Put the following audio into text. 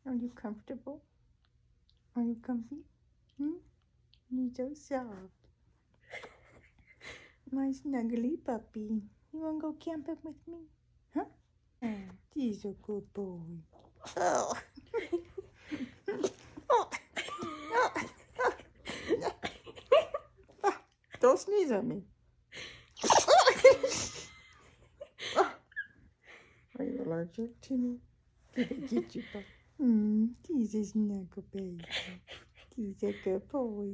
Are you comfortable? Are you comfy? You're so soft. My snuggly puppy. You want to go camping with me? Huh? He's a good boy. Oh. Don't sneeze at me. Are you allergic to me? Did it get you? He's a snuggle baby. He's a good boy.